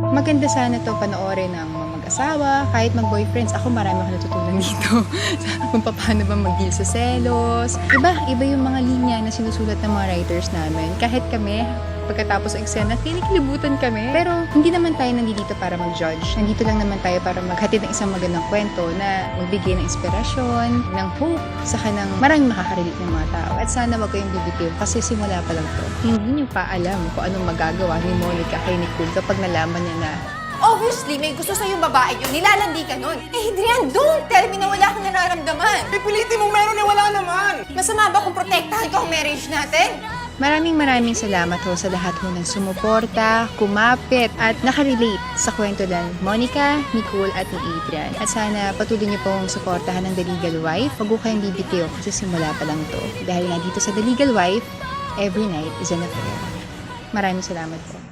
Maganda sana to panoorin ng mga mag-asawa, kahit mag-boyfriends. Ako marami akong natutunan dito. Kung paano ba mag-deal sa selos. Iba yung mga linya na sinusulat ng mga writers namin. Kahit kami, pagkatapos ng eksena, kinikilibutan kami. Pero hindi naman tayo nandito para mag-judge. Nandito lang naman tayo para maghatid ng isang magandang kwento na magbigay ng inspirasyon, ng hope, saka ng maraming makakarelate ng mga tao. At sana wag kayong bibitiw kasi simula pa lang to. Hindi niyo pa alam kung anong magagawa ni Monica kay Nicole kapag nalaman niya na Obviously, may gusto sa'yo babae yun. Nilalandi ka nun. Eh, Adrian, don't tell me na wala akong nararamdaman. Pipilitin mo meron wala naman. Masama ba kung protektahan ko ang marriage natin? maraming salamat ho sa lahat ho ng sumuporta, kumapit at nakarelate sa kwento ng Monica, Nicole at ni Adrian. At sana patuloy niyo pong suportahan ng The Legal Wife. Huwag ko kayong bibitiw kasi simula pa lang to. Dahil nga dito sa The Legal Wife, every night is an affair. Maraming salamat po.